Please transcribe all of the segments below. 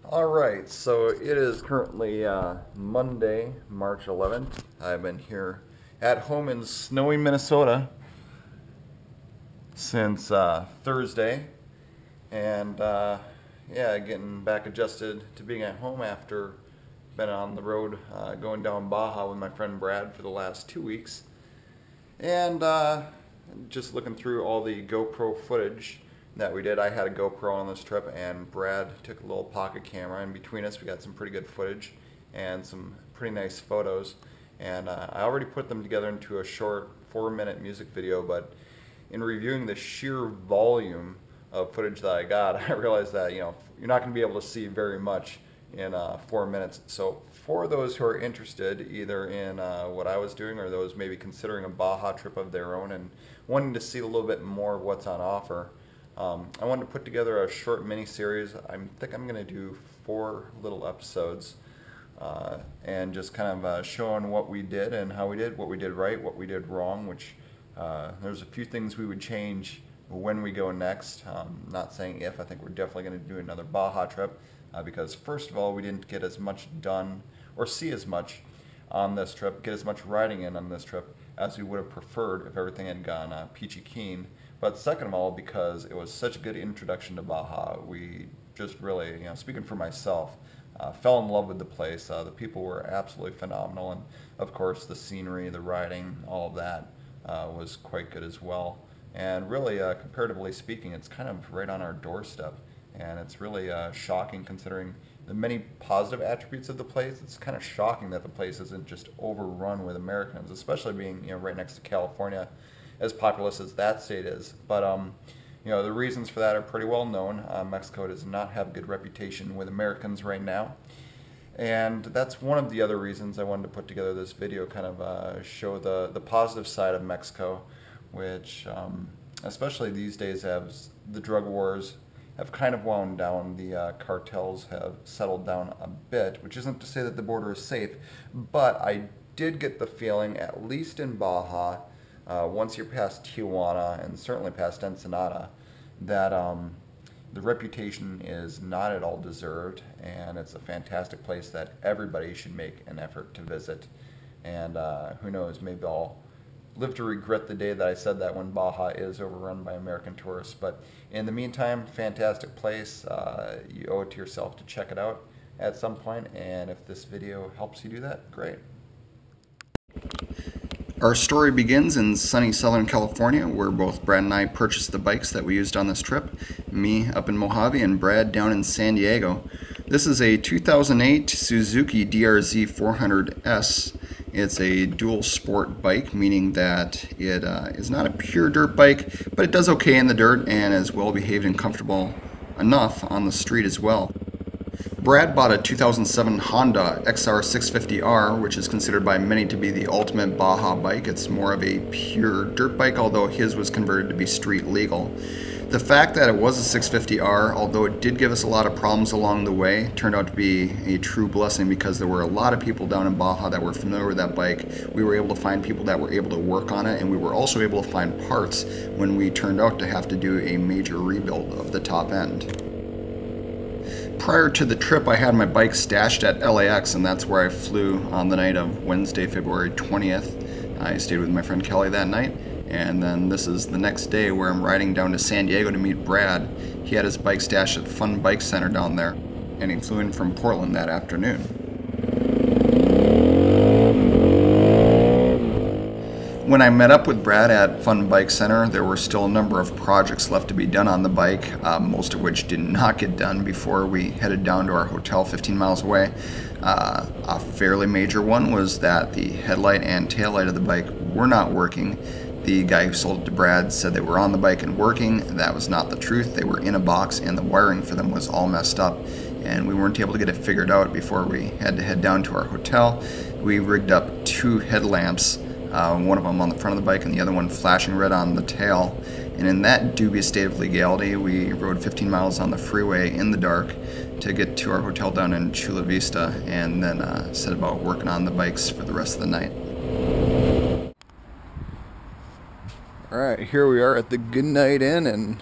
Alright, so it is currently Monday, March 11th. I've been here at home in snowy Minnesota since Thursday, and yeah, getting back adjusted to being at home after been on the road going down Baja with my friend Brad for the last 2 weeks, and just looking through all the GoPro footage that we did. I had a GoPro on this trip, and Brad took a little pocket camera, and between us we got some pretty good footage and some pretty nice photos, and I already put them together into a short 4-minute music video. But in reviewing the sheer volume of footage that I got, I realized that you're not going to be able to see very much in 4 minutes. So for those who are interested either in what I was doing, or those maybe considering a Baja trip of their own and wanting to see a little bit more of what's on offer, I wanted to put together a short mini-series. I think I'm going to do 4 little episodes and just kind of showing what we did and how we did, what we did right, what we did wrong, which there's a few things we would change when we go next. Not saying if. I think we're definitely going to do another Baja trip because first of all, we didn't get as much done or see as much on this trip, get as much riding in on this trip as we would have preferred if everything had gone peachy keen. But second of all, because it was such a good introduction to Baja, we just really, speaking for myself, fell in love with the place. The people were absolutely phenomenal, and of course the scenery, the riding, all of that was quite good as well. And really, comparatively speaking, it's kind of right on our doorstep, and it's really shocking considering the many positive attributes of the place. It's kind of shocking that the place isn't just overrun with Americans, especially being right next to California, as populous as that state is. But the reasons for that are pretty well known. Mexico does not have a good reputation with Americans right now, and that's one of the other reasons I wanted to put together this video, kind of show the positive side of Mexico, which especially these days, as the drug wars have kind of wound down, the cartels have settled down a bit, which isn't to say that the border is safe, but I did get the feeling, at least in Baja, once you're past Tijuana and certainly past Ensenada, that the reputation is not at all deserved, and it's a fantastic place that everybody should make an effort to visit. And who knows, maybe I'll live to regret the day that I said that when Baja is overrun by American tourists. But in the meantime, fantastic place. You owe it to yourself to check it out at some point, and if this video helps you do that, great. Our story begins in sunny Southern California, where both Brad and I purchased the bikes that we used on this trip. Me up in Mojave and Brad down in San Diego. This is a 2008 Suzuki DRZ 400S. It's a dual sport bike, meaning that it is not a pure dirt bike, but it does okay in the dirt and is well behaved and comfortable enough on the street as well. Brad bought a 2007 Honda XR650R, which is considered by many to be the ultimate Baja bike. It's more of a pure dirt bike, although his was converted to be street legal. The fact that it was a 650R, although it did give us a lot of problems along the way, turned out to be a true blessing because there were a lot of people down in Baja that were familiar with that bike. We were able to find people that were able to work on it, and we were also able to find parts when we turned out to have to do a major rebuild of the top end. Prior to the trip, I had my bike stashed at LAX, and that's where I flew on the night of Wednesday, February 20th. I stayed with my friend Kelly that night, and then this is the next day where I'm riding down to San Diego to meet Brad. He had his bike stashed at Fun Bike Center down there, and he flew in from Portland that afternoon. When I met up with Brad at Fun Bike Center, there were still a number of projects left to be done on the bike, most of which did not get done before we headed down to our hotel 15 miles away. A fairly major one was that the headlight and taillight of the bike were not working. The guy who sold it to Brad said they were on the bike and working. That was not the truth. They were in a box, and the wiring for them was all messed up, and we weren't able to get it figured out before we had to head down to our hotel. We rigged up 2 headlamps, one of them on the front of the bike and the other one flashing red on the tail. And in that dubious state of legality, we rode 15 miles on the freeway in the dark to get to our hotel down in Chula Vista, and then set about working on the bikes for the rest of the night. Alright, here we are at the Good Night Inn, and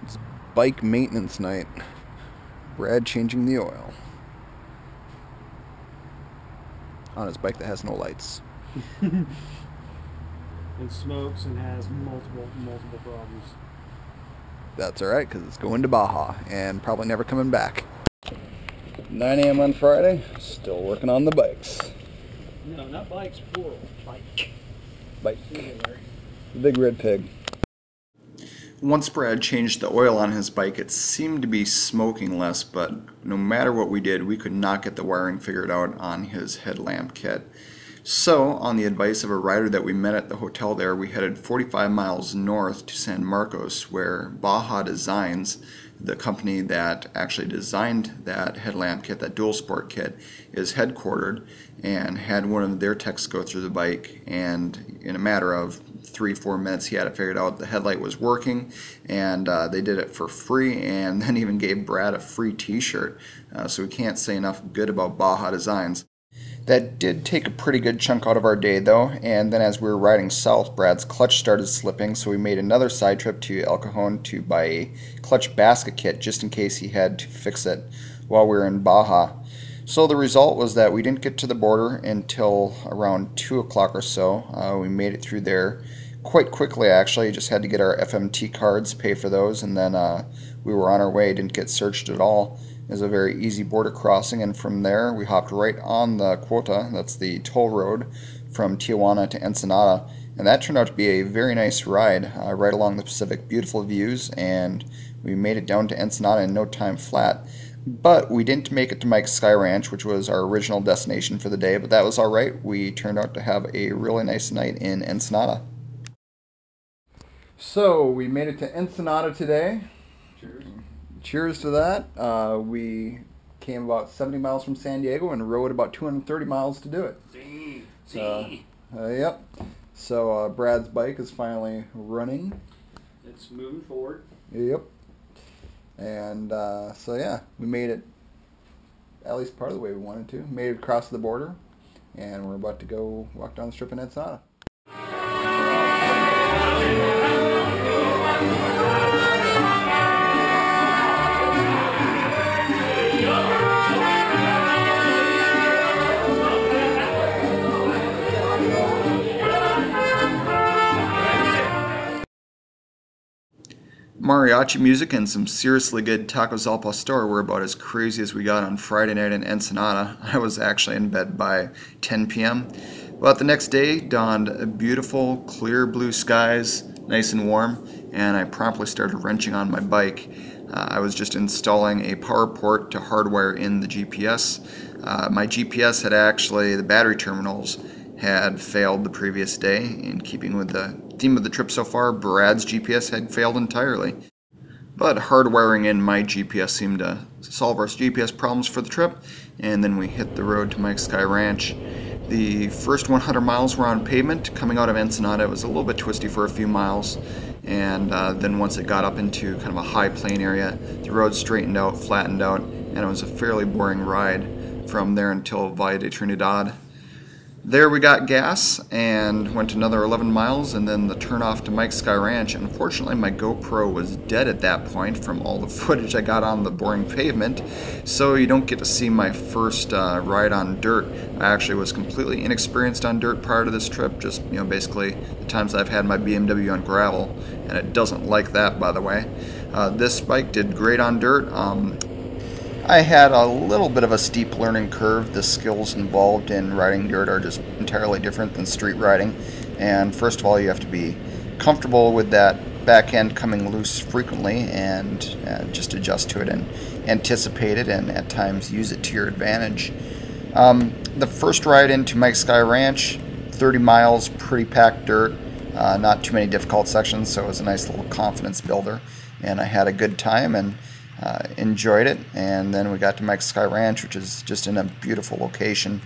it's bike maintenance night. Brad changing the oil on his bike that has no lights. And smokes and has multiple problems. That's alright, because it's going to Baja and probably never coming back. 9 a.m. on Friday, still working on the bikes. No, not bikes, plural. Bike. Bike. Singular. The big red pig. Once Brad changed the oil on his bike, it seemed to be smoking less, but no matter what we did, we could not get the wiring figured out on his headlamp kit. So, on the advice of a rider that we met at the hotel there, we headed 45 miles north to San Marcos, where Baja Designs, the company that actually designed that headlamp kit, that dual sport kit, is headquartered, and had one of their techs go through the bike, and in a matter of 3-4 minutes he had it figured out. The headlight was working, and they did it for free, and then even gave Brad a free t-shirt. So we can't say enough good about Baja Designs. That did take a pretty good chunk out of our day though, and then as we were riding south, Brad's clutch started slipping, so we made another side trip to El Cajon to buy a clutch basket kit just in case he had to fix it while we were in Baja. So the result was that we didn't get to the border until around 2 o'clock or so. We made it through there quite quickly actually, just had to get our FMT cards, pay for those, and then we were on our way, didn't get searched at all. It was a very easy border crossing, and from there we hopped right on the Quota, that's the toll road from Tijuana to Ensenada, and that turned out to be a very nice ride, right along the Pacific. Beautiful views, and we made it down to Ensenada in no time flat. But we didn't make it to Mike's Sky Ranch, which was our original destination for the day, but that was alright. We turned out to have a really nice night in Ensenada. So, we made it to Ensenada today. Cheers. Cheers to that. We came about 70 miles from San Diego and rode about 230 miles to do it. Yep. So Brad's bike is finally running. It's moving forward. Yep. And so yeah, we made it at least part of the way we wanted to. Made it across the border, and we're about to go walk down the strip in Ensenada. Mariachi music and some seriously good tacos al pastor were about as crazy as we got on Friday night in Ensenada. I was actually in bed by 10 p.m. But the next day dawned beautiful, clear blue skies, nice and warm, and I promptly started wrenching on my bike. I was just installing a power port to hardwire in the GPS. My GPS had actually, the battery terminals had failed the previous day. In keeping with the theme of the trip so far, Brad's GPS had failed entirely. But hardwiring in my GPS seemed to solve our GPS problems for the trip, and then we hit the road to Mike's Sky Ranch. The first 100 miles were on pavement. Coming out of Ensenada, it was a little bit twisty for a few miles, and then once it got up into kind of a high plain area, the road straightened out, flattened out, and it was a fairly boring ride from there until Valle de Trinidad. There we got gas and went another 11 miles, and then the turnoff to Mike's Sky Ranch. Unfortunately, my GoPro was dead at that point from all the footage I got on the boring pavement, so you don't get to see my first ride on dirt. I actually was completely inexperienced on dirt prior to this trip, just basically the times I've had my BMW on gravel, and it doesn't like that, by the way. This bike did great on dirt. I had a little bit of a steep learning curve. The skills involved in riding dirt are just entirely different than street riding. And first of all, you have to be comfortable with that back end coming loose frequently, and just adjust to it and anticipate it, and at times use it to your advantage. The first ride into Mike's Sky Ranch, 30 miles, pretty packed dirt, not too many difficult sections, so it was a nice little confidence builder. And I had a good time and enjoyed it. And then we got to Mike's Sky Ranch, which is just in a beautiful location,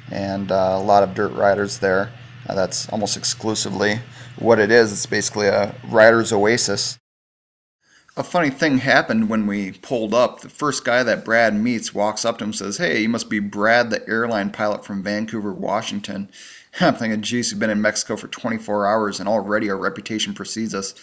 and a lot of dirt riders there. That's almost exclusively what it is. It's basically a rider's oasis. A funny thing happened when we pulled up. The first guy that Brad meets walks up to him and says, "Hey, you must be Brad, the airline pilot from Vancouver, Washington." I'm thinking, geez, we've been in Mexico for 24 hours and already our reputation precedes us.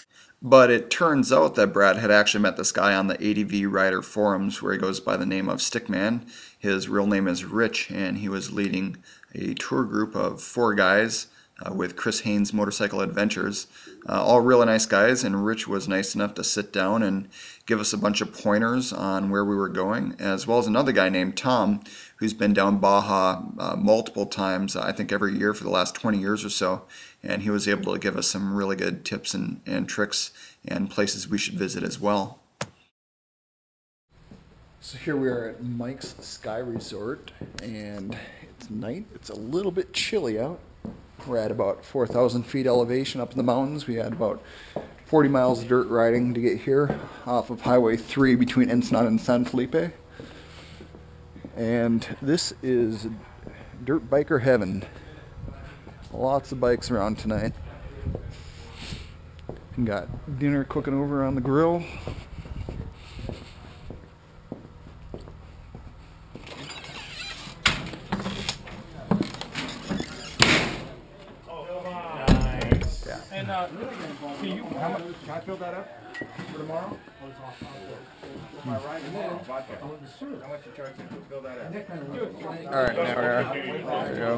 But it turns out that Brad had actually met this guy on the ADV Rider forums where he goes by the name of Stickman. His real name is Rich, and he was leading a tour group of 4 guys with Chris Haynes Motorcycle Adventures. All really nice guys, and Rich was nice enough to sit down and give us a bunch of pointers on where we were going, as well as another guy named Tom, who's been down Baja multiple times, I think every year for the last 20 years or so, and he was able to give us some really good tips and tricks and places we should visit as well. So here we are at Mike's Sky Resort, and it's night. It's a little bit chilly out. We're at about 4,000 feet elevation up in the mountains. We had about 40 miles of dirt riding to get here off of Highway 3 between Ensenada and San Felipe. And this is dirt biker heaven. Lots of bikes around tonight. We got dinner cooking over on the grill. And can I fill that up for tomorrow? My ride tomorrow, vodka. How much you charge me to fill that up? Alright, now we're there you go.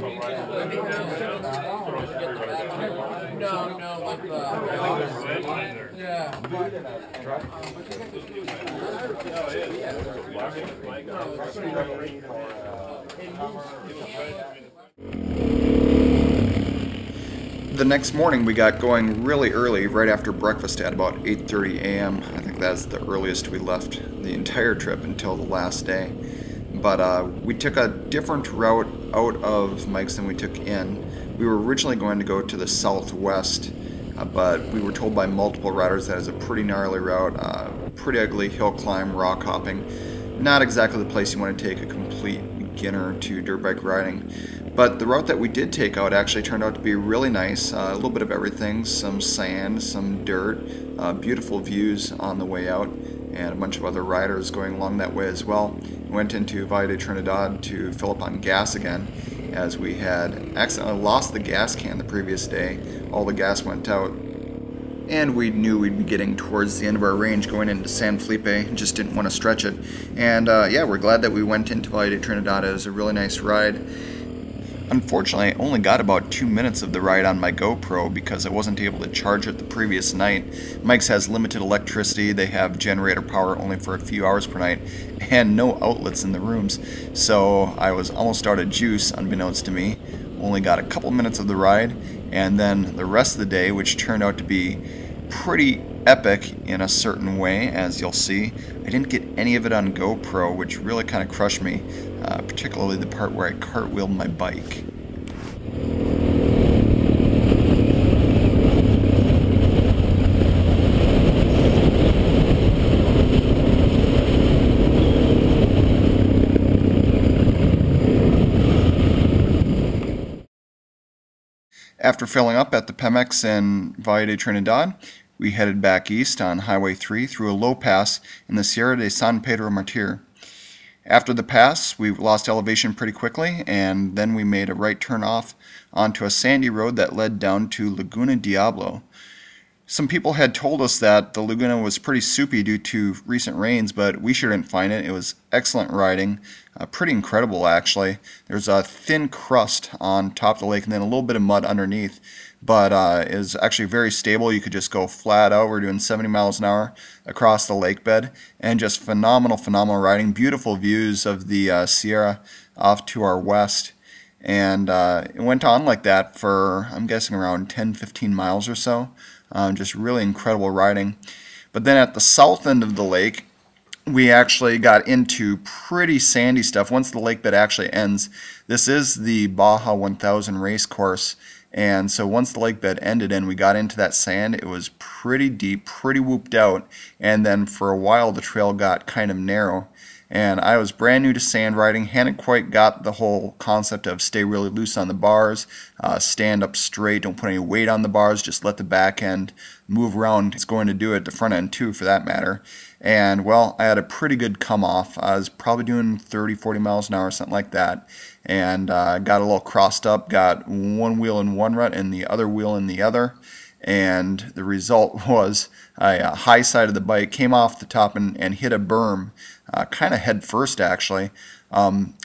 The next morning we got going really early, right after breakfast at about 8:30 a.m. I think that's the earliest we left the entire trip until the last day. But we took a different route out of Mike's than we took in. We were originally going to go to the southwest, but we were told by multiple riders that it's a pretty gnarly route, pretty ugly hill climb, rock hopping. Not exactly the place you want to take a complete beginner to dirt bike riding. But the route that we did take out actually turned out to be really nice. A little bit of everything, some sand, some dirt, beautiful views on the way out, and a bunch of other riders going along that way as well. We went into Valle de Trinidad to fill up on gas again, as we had accidentally lost the gas can the previous day. All the gas went out, and we knew we'd be getting towards the end of our range going into San Felipe, just didn't want to stretch it. And yeah, we're glad that we went into Valle de Trinidad. It was a really nice ride. Unfortunately, I only got about 2 minutes of the ride on my GoPro because I wasn't able to charge it the previous night. Mike's has limited electricity, they have generator power only for a few hours per night, and no outlets in the rooms, so I was almost out of juice unbeknownst to me. Only got a couple minutes of the ride, and then the rest of the day, which turned out to be pretty epic in a certain way, as you'll see. I didn't get any of it on GoPro, which really kind of crushed me, particularly the part where I cartwheeled my bike. After filling up at the Pemex in Valle de Trinidad, we headed back east on Highway 3 through a low pass in the Sierra de San Pedro Martir. After the pass, we lost elevation pretty quickly, and then we made a right turn off onto a sandy road that led down to Laguna Diablo. Some people had told us that the Laguna was pretty soupy due to recent rains, but we sure didn't find it. It was excellent riding, pretty incredible actually. There's a thin crust on top of the lake and then a little bit of mud underneath, but it was actually very stable. You could just go flat out. We're doing 70 miles an hour across the lake bed, and just phenomenal riding. Beautiful views of the Sierra off to our west. And it went on like that for, I'm guessing, around 10-15 miles or so. Just really incredible riding. But then at the south end of the lake, we actually got into pretty sandy stuff. Once the lake bed actually ends, this is the Baja 1000 race course. And so once the lake bed ended and we got into that sand, it was pretty deep, pretty whooped out. And then for a while, the trail got kind of narrow. And I was brand new to sand riding, hadn't quite got the whole concept of stay really loose on the bars, stand up straight, don't put any weight on the bars, just let the back end move around. It's going to do it, the front end too for that matter. And well, I had a pretty good come off. I was probably doing 30-40 miles an hour, something like that. And got a little crossed up, got one wheel in one rut and the other wheel in the other. and the result was I high sided the bike, came off the top and hit a berm, kind of head first actually.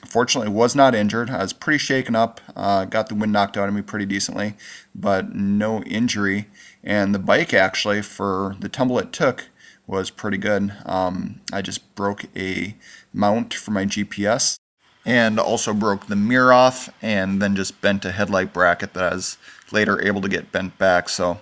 Fortunately, was not injured. I was pretty shaken up, got the wind knocked out of me pretty decently, but no injury. And the bike actually, for the tumble it took, was pretty good. I just broke a mount for my GPS and also broke the mirror off, and then just bent a headlight bracket that I was later able to get bent back. So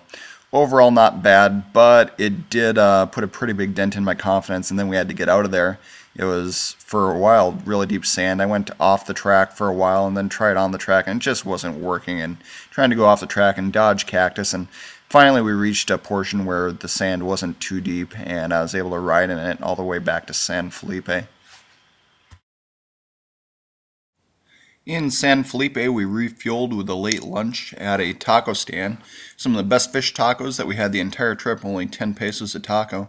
overall not bad, but it did put a pretty big dent in my confidence, and then we had to get out of there. It was, for a while, really deep sand. I went off the track for a while and then tried on the track, and it just wasn't working, and trying to go off the track and dodge cactus, and finally we reached a portion where the sand wasn't too deep, and I was able to ride in it all the way back to San Felipe. In San Felipe, we refueled with a late lunch at a taco stand. Some of the best fish tacos that we had the entire trip, only 10 pesos a taco.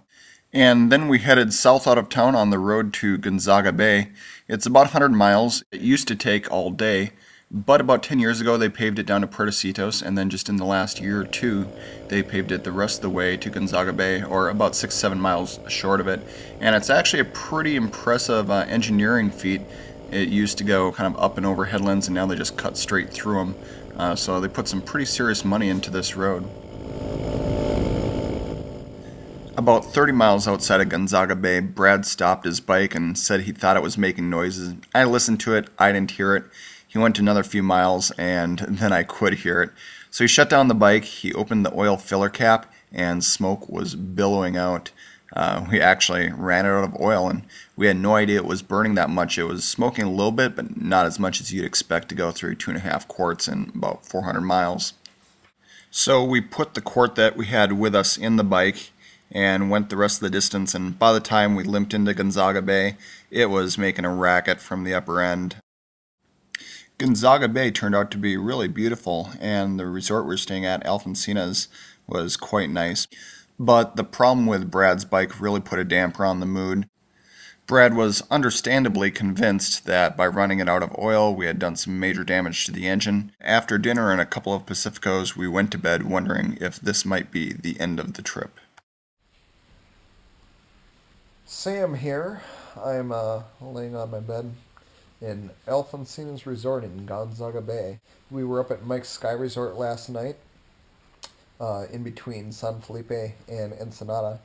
And then we headed south out of town on the road to Gonzaga Bay. It's about 100 miles. It used to take all day, but about 10 years ago they paved it down to Puertecitos, and then just in the last year or two they paved it the rest of the way to Gonzaga Bay, or about 6-7 miles short of it. And it's actually a pretty impressive engineering feat. It used to go kind of up and over headlands, and now they just cut straight through them. So they put some pretty serious money into this road. About 30 miles outside of Gonzaga Bay, Brad stopped his bike and said he thought it was making noises. I listened to it, I didn't hear it. He went another few miles, and then I could hear it. So he shut down the bike, he opened the oil filler cap, and smoke was billowing out. We actually ran out of oil, and we had no idea it was burning that much. It was smoking a little bit, but not as much as you'd expect to go through 2.5 quarts in about 400 miles. So we put the quart that we had with us in the bike and went the rest of the distance, and by the time we limped into Gonzaga Bay, it was making a racket from the upper end. Gonzaga Bay turned out to be really beautiful, and the resort we were staying at, Alfonsinas, was quite nice. But the problem with Brad's bike really put a damper on the mood. Brad was understandably convinced that by running it out of oil, we had done some major damage to the engine. After dinner and a couple of Pacificos, we went to bed wondering if this might be the end of the trip. Sam here. I'm laying on my bed in Alfonsinas Resort in Gonzaga Bay. We were up at Mike's Sky Resort last night, in between San Felipe and Ensenada,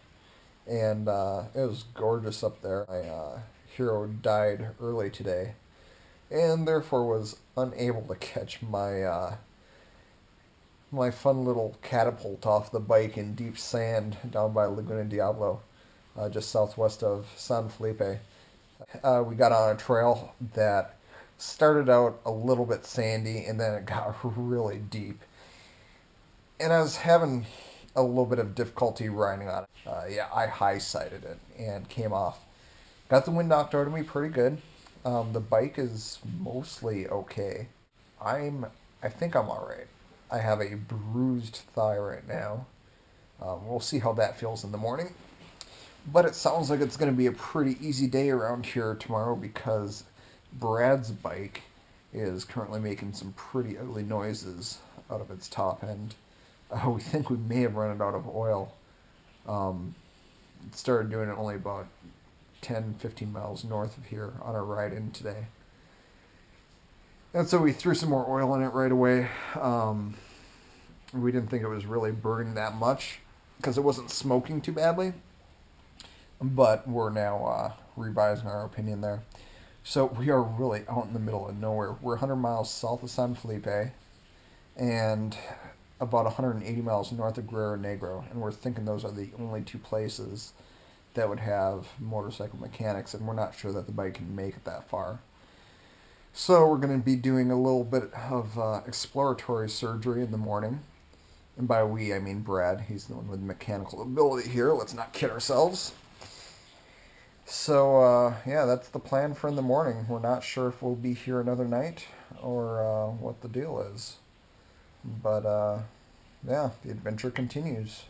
and it was gorgeous up there. My hero died early today, and therefore was unable to catch my my fun little catapult off the bike in deep sand down by Laguna Diablo, just southwest of San Felipe. We got on a trail that started out a little bit sandy, and then it got really deep. And I was having a little bit of difficulty riding on it. Yeah, I high-sided it and came off. Got the wind knocked out of me pretty good. The bike is mostly okay. I think I'm alright. I have a bruised thigh right now. We'll see how that feels in the morning. But it sounds like it's going to be a pretty easy day around here tomorrow, because Brad's bike is currently making some pretty ugly noises out of its top end. We think we may have run it out of oil. It started doing it only about 10-15 miles north of here on our ride in today. And so we threw some more oil in it right away. We didn't think it was really burning that much because it wasn't smoking too badly. But we're now revising our opinion there. So we are really out in the middle of nowhere. We're 100 miles south of San Felipe and about 180 miles north of Guerrero Negro, and we're thinking those are the only two places that would have motorcycle mechanics, and we're not sure that the bike can make it that far. So we're going to be doing a little bit of exploratory surgery in the morning, and by we I mean Brad. He's the one with mechanical ability here. Let's not kid ourselves. So yeah, that's the plan for in the morning. We're not sure if we'll be here another night or what the deal is. But, yeah, the adventure continues.